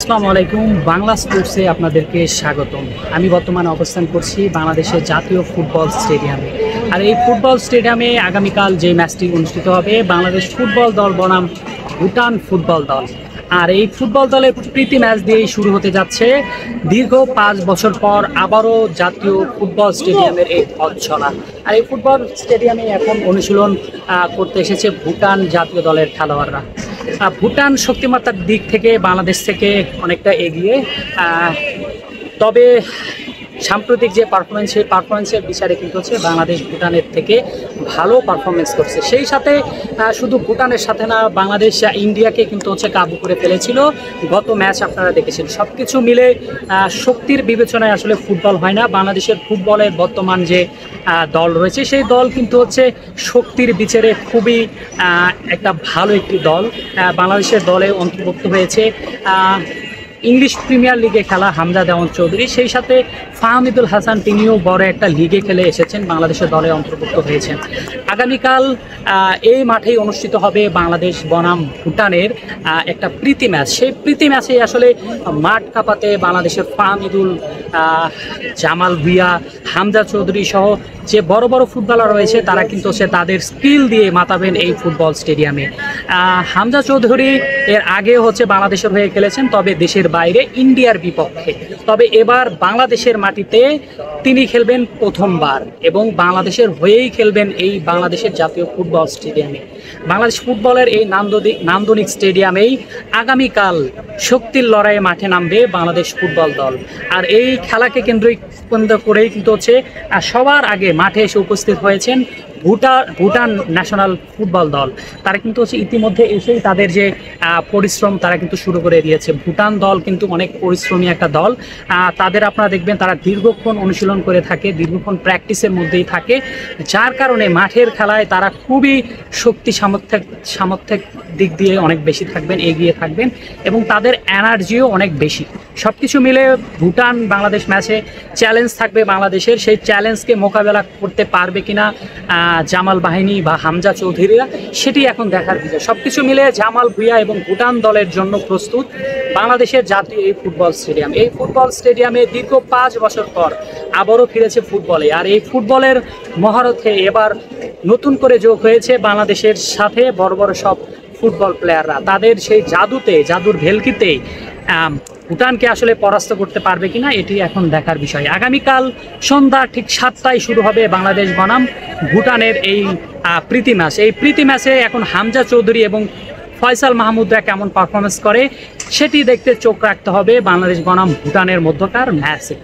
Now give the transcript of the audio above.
আসসালামু আলাইকুম, বাংলা স্পোর্টসে আপনাদেরকে স্বাগতম। আমি বর্তমানে অবস্থান করছি বাংলাদেশের জাতীয় ফুটবল স্টেডিয়ামে। আর এই ফুটবল স্টেডিয়ামে আগামীকাল যে ম্যাচটি অনুষ্ঠিত হবে, বাংলাদেশ ফুটবল দল বনাম ভুটান ফুটবল দল। আর এই ফুটবল দলের প্রীতি ম্যাচ দিয়েই শুরু হতে যাচ্ছে দীর্ঘ 5 বছর পর আবারও জাতীয় ফুটবল স্টেডিয়ামের এই পথ চলা। আর এই ফুটবল স্টেডিয়ামে এখন অনুশীলন করতে এসেছে ভুটান জাতীয় দলের খেলোয়াড়রা। ভুটান শক্তিমত্তার দিক থেকে বাংলাদেশ থেকে অনেকটা এগিয়ে, তবে সাম্প্রতিক যে পারফরমেন্স, সেই পারফরমেন্সের বিচারে কিন্তু হচ্ছে বাংলাদেশ ভুটানের থেকে ভালো পারফরমেন্স করছে। সেই সাথে শুধু ভুটানের সাথে না, বাংলাদেশ ইন্ডিয়াকে কিন্তু হচ্ছে কাবু করে ফেলেছিল গত ম্যাচ আপনারা দেখেছেন। সব কিছু মিলে শক্তির বিবেচনায় আসলে ফুটবল হয় না। বাংলাদেশের ফুটবলের বর্তমান যে দল রয়েছে, সেই দল কিন্তু হচ্ছে শক্তির বিচারে খুবই একটা ভালো একটি দল। বাংলাদেশের দলে অন্তর্ভুক্ত হয়েছে ইংলিশ প্রিমিয়ার লিগে খেলা হামজা দেওয়ান চৌধুরী, সেই সাথে ফাহমিদুল হাসান, তিনিও বড় একটা লিগে খেলে এসেছেন, বাংলাদেশের দলে অন্তর্ভুক্ত হয়েছেন। আগামীকাল এই মাঠেই অনুষ্ঠিত হবে বাংলাদেশ বনাম ভুটানের একটা প্রীতি ম্যাচ। সেই প্রীতি ম্যাচে আসলে মাঠ কাঁপাতে বাংলাদেশের ফাহমিদুল, জামাল ভুঁইয়া, হামজা চৌধুরী সহ যে বড় বড় ফুটবলার রয়েছে, তারা কিন্তু হচ্ছে তাদের স্কিল দিয়ে মাতাবেন এই ফুটবল স্টেডিয়ামে। হামজা চৌধুরী এর আগে হচ্ছে বাংলাদেশের হয়ে খেলেছেন, তবে দেশের বাইরে ইন্ডিয়ার বিপক্ষে। তবে এবার বাংলাদেশের মাটিতে তিনি খেলবেন প্রথমবার এবং বাংলাদেশের হয়েই খেলবেন এই বাংলাদেশের জাতীয় ফুটবল স্টেডিয়ামে। বাংলাদেশ ফুটবলের এই নান্দনিক স্টেডিয়ামেই আগামীকাল শক্তির লড়াইয়ে মাঠে নামবে বাংলাদেশ ফুটবল দল। আর এই খেলাকে কেন্দ্র করেই কিন্তু হচ্ছে সবার আগে মাঠে এসে উপস্থিত হয়েছেন ভুটান ন্যাশনাল ফুটবল দল। তারা কিন্তু হচ্ছে ইতিমধ্যে এসেই তাদের যে পরিশ্রম তারা কিন্তু শুরু করে দিয়েছে। ভুটান দল কিন্তু অনেক পরিশ্রমী একটা দল। তাদের আপনারা দেখবেন তারা দীর্ঘক্ষণ অনুশীলন করে থাকে, দীর্ঘক্ষণ প্র্যাকটিসের মধ্যেই থাকে, যার কারণে মাঠের খেলায় তারা খুবই শক্তি সামর্থ্যের দিক দিয়ে অনেক বেশি থাকবেন, এগিয়ে থাকবেন এবং তাদের এনার্জিও অনেক বেশি। সব কিছু মিলে ভুটান বাংলাদেশ ম্যাচে চ্যালেঞ্জ থাকবে বাংলাদেশের। সেই চ্যালেঞ্জকে মোকাবেলা করতে পারবে কিনা জামাল বাহিনী বা হামজা চৌধুরীরা, সেটি এখন দেখার বিষয়। সব কিছু মিলে জামাল ভুঁইয়া এবং ভুটান দলের জন্য প্রস্তুত বাংলাদেশের জাতীয় এই ফুটবল স্টেডিয়াম। এই ফুটবল স্টেডিয়ামে দীর্ঘ 5 বছর পর আবারও ফিরেছে ফুটবলে। আর এই ফুটবলের মহারথে এবার নতুন করে যোগ হয়েছে বাংলাদেশের সাথে বড় বড় সব ফুটবল প্লেয়াররা। তাদের সেই জাদুর ভেলকিতে ভুটানকে আসলে পরাস্ত করতে পারবে কিনা, এটি এখন দেখার বিষয়। আগামীকাল সন্ধ্যা ঠিক 7টায় শুরু হবে বাংলাদেশ বনাম ভুটানের এই প্রীতি ম্যাচ। এই প্রীতি ম্যাচে এখন হামজা চৌধুরী এবং ফয়সাল মাহমুদরা কেমন পারফরমেন্স করে, সেটি দেখতে চোখ রাখতে হবে বাংলাদেশ বনাম ভুটানের মধ্যকার ম্যাচে।